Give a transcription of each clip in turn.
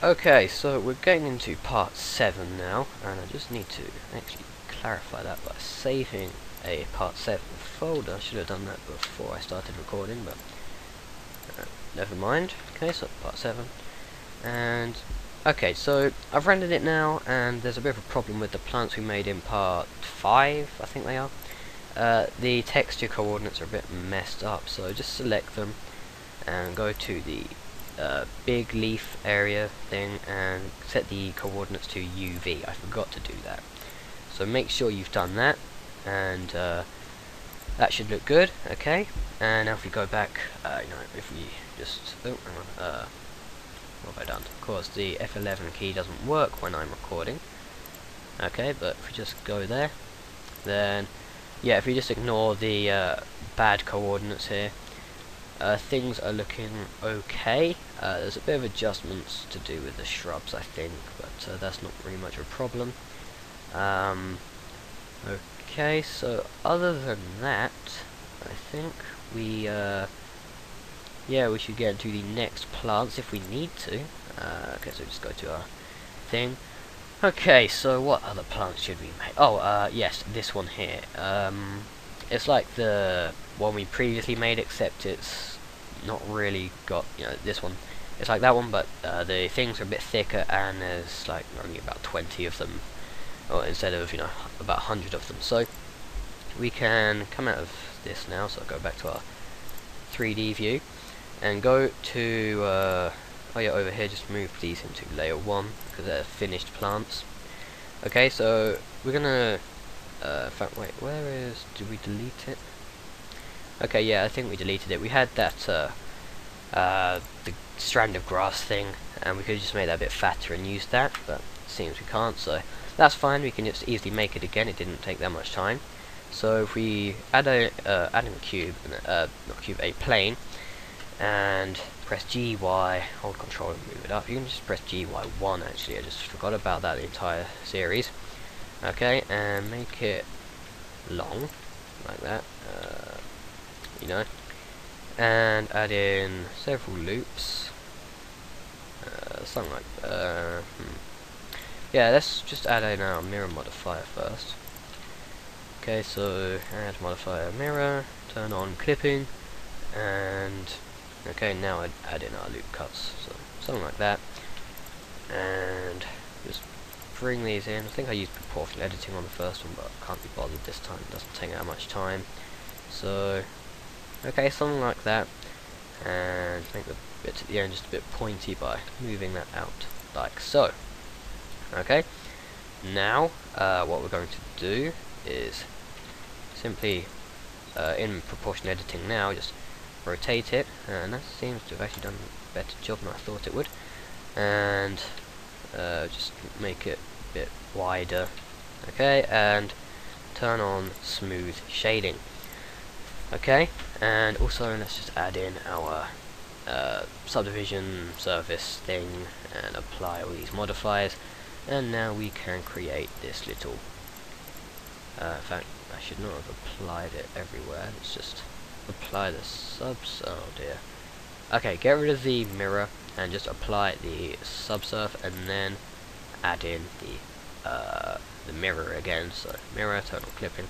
Okay, so we're getting into part 7 now, and I just need to actually clarify that by saving a part 7 folder. I should have done that before I started recording, but never mind. Okay, so part 7. And okay, so I've rendered it now, and there's a bit of a problem with the plants we made in part 5, I think they are. The texture coordinates are a bit messed up, so just select them and go to the big leaf area thing and set the coordinates to UV. I forgot to do that, so make sure you've done that, and that should look good. Okay, and now if we go back, if we just what have I done? Of course the F11 key doesn't work when I'm recording. Okay, but if we just go there, then yeah, if we just ignore the bad coordinates here, things are looking okay. There's a bit of adjustments to do with the shrubs, I think, but that's not really much of a problem. Okay, so other than that, I think we we should get into the next plants if we need to. Okay, so just go to our thing. Okay, so what other plants should we make? Oh, yes, this one here. It's like the one we previously made, except it's not really got, this one. It's like that one, but the things are a bit thicker, and there's like only about 20 of them, or instead of, about 100 of them. So we can come out of this now, so I'll go back to our 3D view, and go to, over here, just move these into layer 1, because they're finished plants. Okay, so we're gonna, in fact, wait, did we delete it? Okay, yeah, I think we deleted it. We had that, the strand of grass thing, and we could have just made that a bit fatter and used that, but it seems we can't, so that's fine. We can just easily make it again. It didn't take that much time. So if we add a cube, a plane, and press GY, hold control and move it up. You can just press GY1 actually, I just forgot about that the entire series. Okay, and make it long, like that, and add in several loops, something like, yeah, let's just add in our mirror modifier first. Okay, so add modifier mirror, turn on clipping, and okay, now I'd add in our loop cuts, so something like that, and just bring these in. I think I used proportional editing on the first one, but I can't be bothered this time. It doesn't take that much time. So okay, something like that, and make the bit at the end just a bit pointy by moving that out like so. Okay, now what we're going to do is simply in proportional editing now, just rotate it, and that seems to have actually done a better job than I thought it would, and just make it a bit wider. Okay, and turn on smooth shading. Okay, and also let's just add in our subdivision surface thing and apply all these modifiers, and now we can create this little, in fact I should not have applied it everywhere, let's just apply the subs, oh dear. Okay, get rid of the mirror and just apply the subsurf, and then add in the mirror again, so mirror, turn on clipping,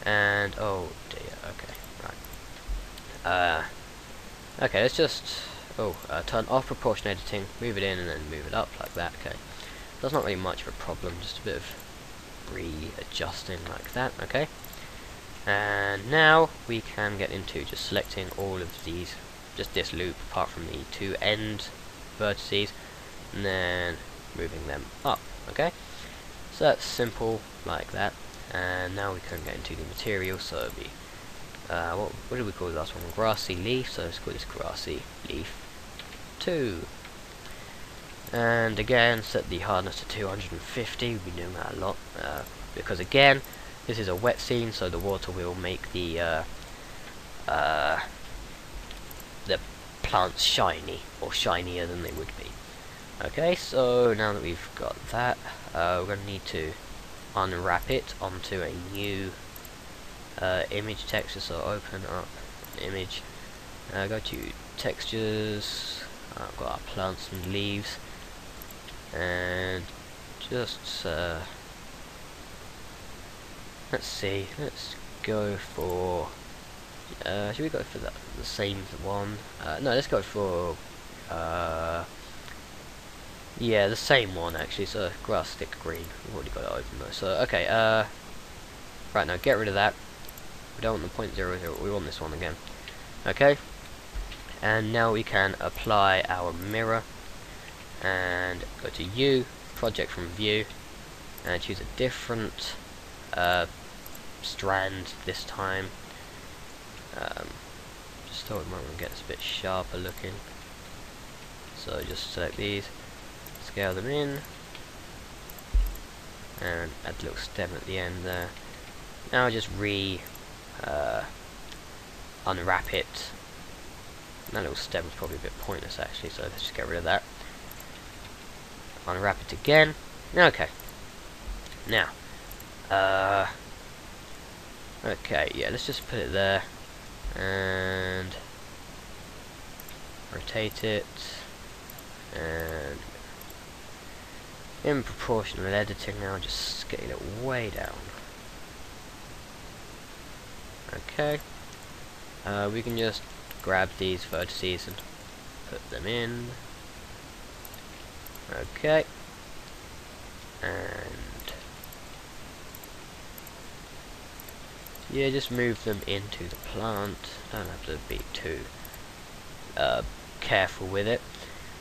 and oh dear, okay, right. Okay, let's just, turn off proportion editing, move it in, and then move it up like that. Okay, that's not really much of a problem, just a bit of readjusting like that. Okay, and now we can get into just selecting all of these, just this loop apart from the two end vertices, and then moving them up. Okay, so that's simple like that, and now we can get into the material. So it'll be what did we call the last one? Grassy leaf, so let's call this grassy leaf 2. And again, set the hardness to 250. We'll be doing that a lot, because again, this is a wet scene, so the water will make the plants shiny, or shinier than they would be. Okay, so now that we've got that, we're going to need to unwrap it onto a new image texture. So open up an image, go to textures, I've got our plants and leaves, and just let's see, let's go for should we go for the same one? No, let's go for yeah, the same one actually. So grass stick green. We've already got it open though. So okay, right now get rid of that. We don't want the 0.00. We want this one again. Okay, and now we can apply our mirror and go to U, project from view, and choose a different strand this time. Just thought we might want to get this a bit sharper looking. So just select these, scale them in, and add a little stem at the end there. Now just unwrap it. That little stem is probably a bit pointless actually, so let's just get rid of that. Unwrap it again. Okay. Now, okay, yeah, let's just put it there and rotate it, and in proportional editing now, just scale it way down. Okay, we can just grab these vertices and put them in. Okay, and yeah, just move them into the plant. Don't have to be too careful with it.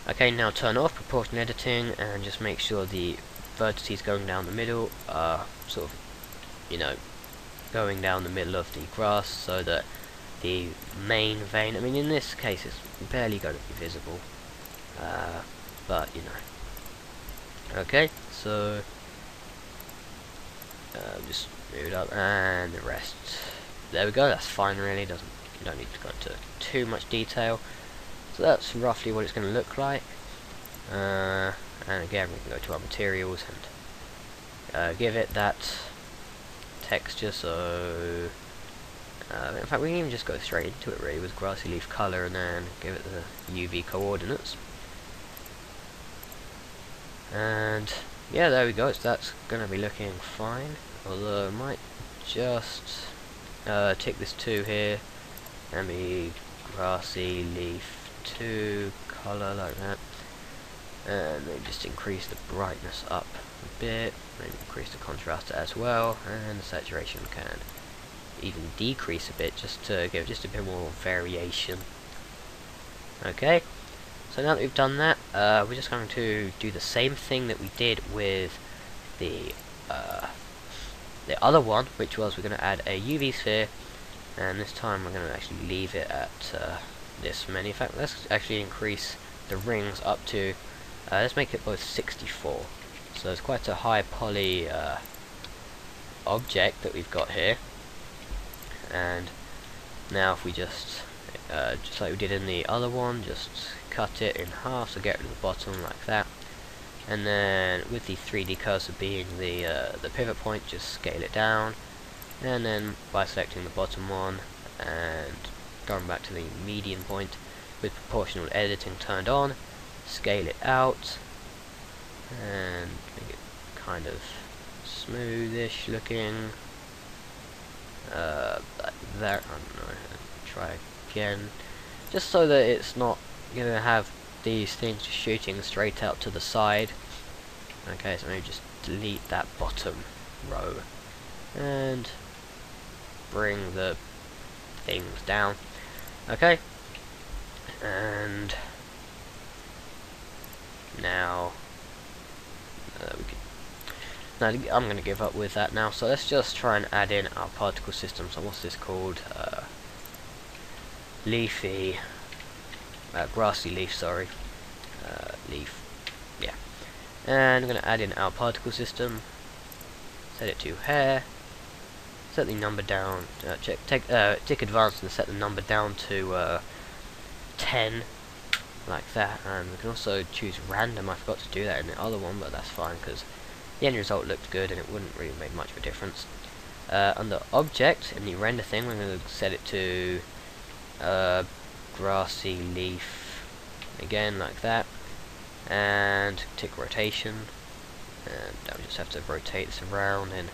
Okay, now turn off proportional editing and just make sure the vertices going down the middle are sort of, you know, going down the middle of the grass, so that the main vein, I mean in this case it's barely going to be visible, but you know. Okay, so just move it up, and the rest, there we go, that's fine really, you don't need to go into too much detail. So that's roughly what it's going to look like, and again we can go to our materials and give it that texture. So in fact we can even just go straight into it really with grassy leaf color, and then give it the UV coordinates, and yeah, there we go. So that's going to be looking fine, although I might just tick this 2 here and be grassy leaf 2 color like that, and maybe just increase the brightness up a bit, maybe increase the contrast as well, and the saturation can even decrease a bit just to give just a bit more variation. Okay, so now that we've done that, we're just going to do the same thing that we did with the other one, which was we're going to add a UV sphere, and this time we're going to actually leave it at this many. In fact, let's actually increase the rings up to, let's make it both 64. So it's quite a high poly object that we've got here. And now if we just like we did in the other one, just cut it in half, so get rid of the bottom like that. And then with the 3D cursor being the pivot point, just scale it down. And then by selecting the bottom one and going back to the median point with proportional editing turned on, scale it out and make it kind of smoothish looking, like that. I don't know, try again, just so that it's not going to have these things shooting straight out to the side. Okay, so maybe just delete that bottom row and bring the things down. Okay, and now I'm going to give up with that now, so let's just try and add in our particle system. So what's this called? Leafy, grassy leaf, sorry, leaf, yeah. And I'm going to add in our particle system, set it to hair, set the number down, tick advanced and set the number down to 10, like that. And we can also choose random. I forgot to do that in the other one, but that's fine because the end result looked good and it wouldn't really make much of a difference. Under object, in the render thing, we're going to set it to grassy leaf, again like that. and tick rotation, and now we just have to rotate this around in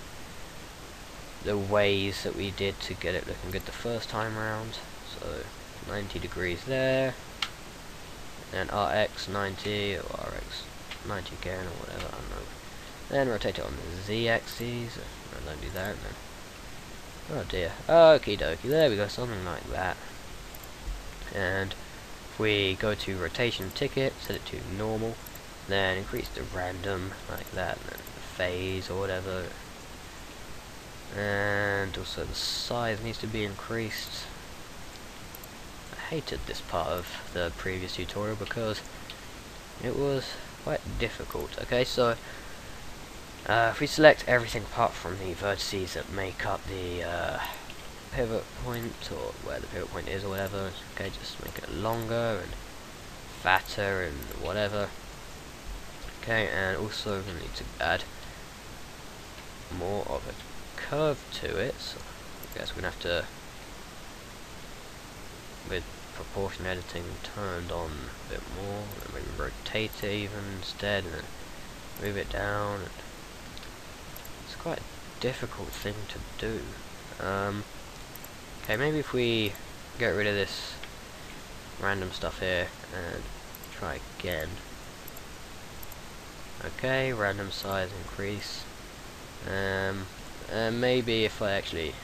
the ways that we did to get it looking good the first time round. So 90 degrees there, and RX 90 or RX 90 again or whatever, I don't know. Then rotate it on the Z axis. No, don't do that. No. Oh dear. Okie dokie. There we go. Something like that. And if we go to rotation ticket, set it to normal, then increase the random like that, and then the phase or whatever. And also the size needs to be increased. I hated this part of the previous tutorial because it was quite difficult. Okay, so if we select everything apart from the vertices that make up the pivot point, or where the pivot point is or whatever, okay, just make it longer and fatter and whatever. Okay, and also we need to add more of a curve to it, so I guess we're going to have to, with proportion editing turned on a bit more, and maybe rotate it even instead, and then move it down. And it's quite a difficult thing to do. Okay, maybe if we get rid of this random stuff here and try again. Okay, random size increase. And maybe if I actually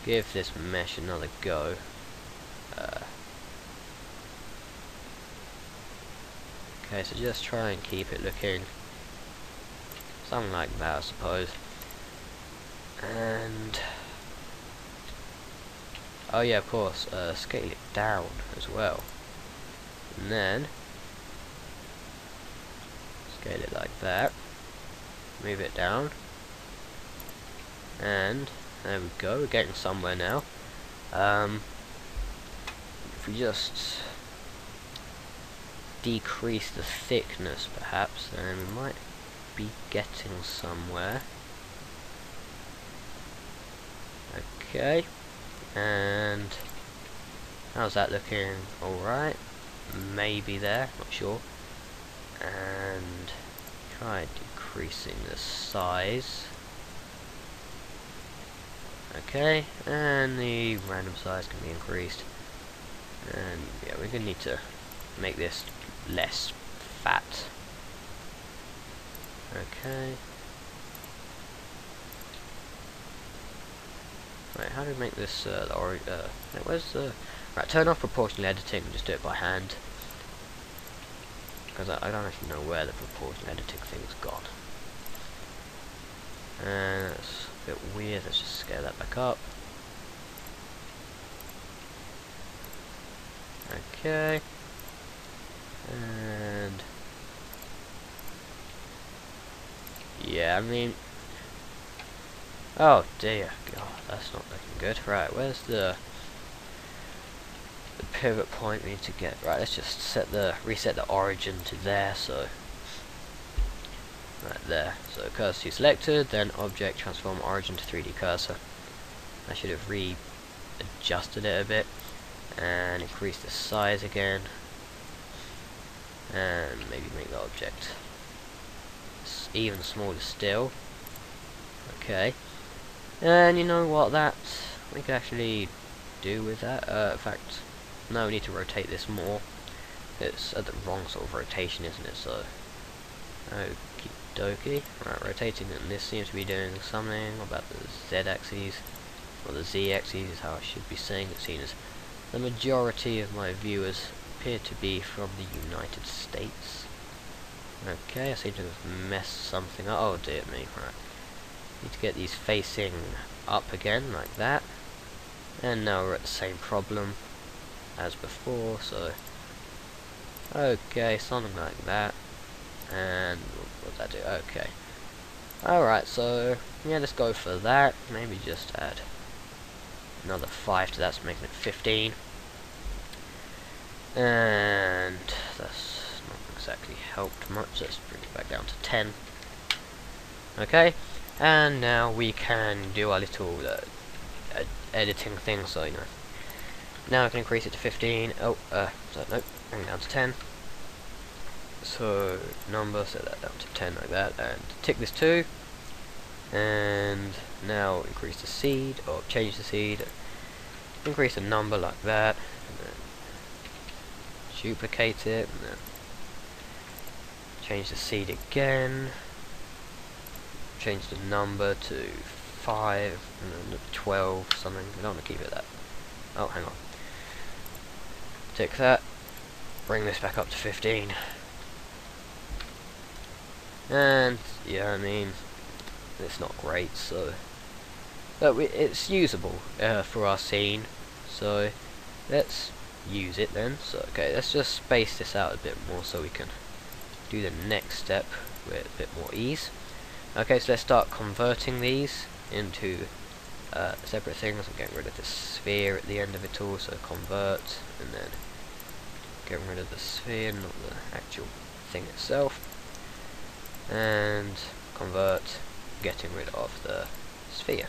give this mesh another go. Okay, so just try and keep it looking something like that, I suppose. And oh yeah, of course, scale it down as well. And then scale it like that. Move it down. And there we go, we're getting somewhere now. If we just decrease the thickness perhaps, then we might be getting somewhere. Okay, and how's that looking? Alright, maybe there, not sure. And try decreasing the size. Okay, and the random size can be increased. And yeah, we're gonna need to make this less fat. Okay. Right, how do we make this where's the right, turn off proportional editing and just do it by hand. Because I don't actually know where the proportional editing thing's gone. And that's a bit weird, let's just scale that back up. Okay. And yeah, I mean, oh dear god, that's not looking good. Right, where's the pivot point we need to get? Right, let's just reset the origin to there, so right there. So cursor to selected, then object transform origin to 3D cursor. I should have readjusted it a bit and increase the size again, and maybe make the object even smaller still. Okay, and you know what, that we could actually do with that. In fact, no, we need to rotate this more. It's at the wrong sort of rotation, isn't it? So okie dokie. Right, rotating, and this seems to be doing something about the z-axis, or the z-axis is how I should be saying it, seeing as the majority of my viewers appear to be from the United States. Okay, I seem to have messed something up. Oh dear me. Right, need to get these facing up again, like that. And now we're at the same problem as before, so okay, something like that. And what does that do? Okay. Alright, so yeah, let's go for that. Maybe just add another 5 to that, so making it 15. And that's not exactly helped much. Let's bring it back down to 10. Okay, and now we can do our little editing thing. So you know, now I can increase it to 15. Oh, so nope, bring it down to 10. So number, set that down to 10 like that, and tick this too. And now increase the seed, or change the seed, increase the number like that, and then duplicate it, and then change the seed again, change the number to 5, and then 12 something. We don't want to keep it that. Oh, hang on. Tick that, bring this back up to 15. And yeah, I mean, it's not great, so but it's usable for our scene, so let's use it then. So okay, let's just space this out a bit more so we can do the next step with a bit more ease. Okay, so let's start converting these into separate things. I'm getting rid of the sphere at the end of it all, so convert, and then getting rid of the sphere, not the actual thing itself, and convert, getting rid of the sphere.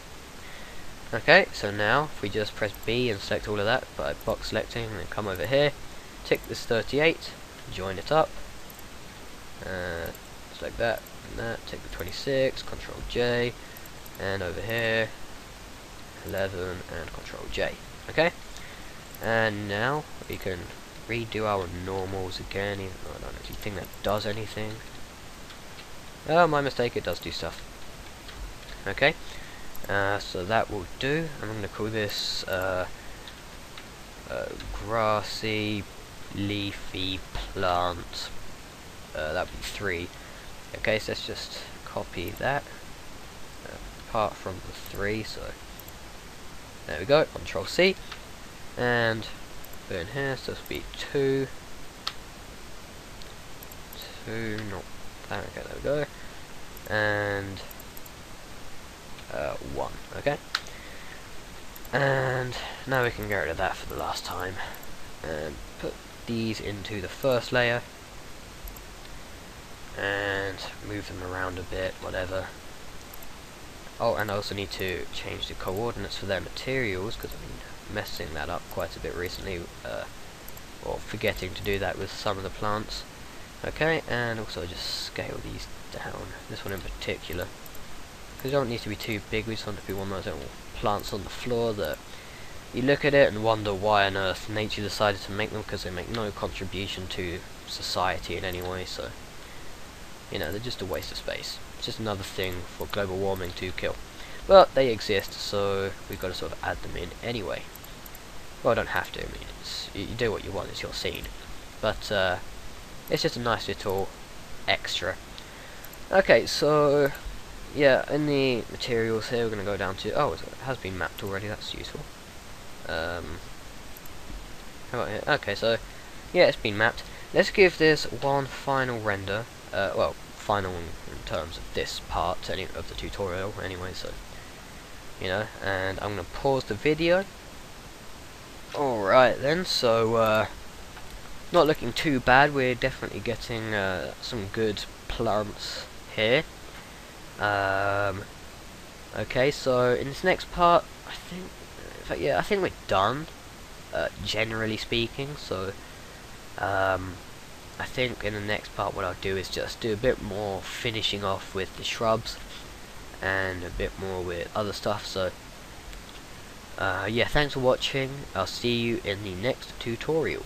Okay, so now if we just press B and select all of that by box selecting, and then come over here, tick this 38, join it up, select that and that, tick the 26, Control J, and over here 11 and Control J. Okay, and now we can redo our normals again, even though I don't actually think that does anything. Oh, my mistake, it does do stuff. Okay, so that will do. I'm going to call this grassy leafy plant. That would be 3. Okay, so let's just copy that apart from the 3. So there we go. Control C, and put it in here. So this will be 2, not that. Okay, there we go. And 1. Okay, and now we can get rid of that for the last time and put these into the first layer and move them around a bit, whatever. Oh, and I also need to change the coordinates for their materials, because I've been messing that up quite a bit recently, or forgetting to do that with some of the plants. Okay, and also just scale these down, this one in particular, because they don't need to be too big. We just want to be one of those little plants on the floor that you look at it and wonder why on earth nature decided to make them, because they make no contribution to society in any way, so you know, they're just a waste of space. It's just another thing for global warming to kill. But they exist, so we've got to sort of add them in anyway. Well, I don't have to, I mean, you do what you want, it's your scene. But it's just a nice little extra. Okay, so yeah, in the materials here we're going to go down to, oh, it has been mapped already, that's useful. How about here? Okay, so yeah, it's been mapped. Let's give this one final render. Well, final in terms of this part of the tutorial anyway, so you know, and I'm going to pause the video. Alright then, so not looking too bad. We're definitely getting some good plants here. Okay, so in this next part, I think, in fact, yeah, I think we're done, generally speaking, so I think in the next part what I'll do is just do a bit more finishing off with the shrubs and a bit more with other stuff. So yeah, thanks for watching. I'll see you in the next tutorial.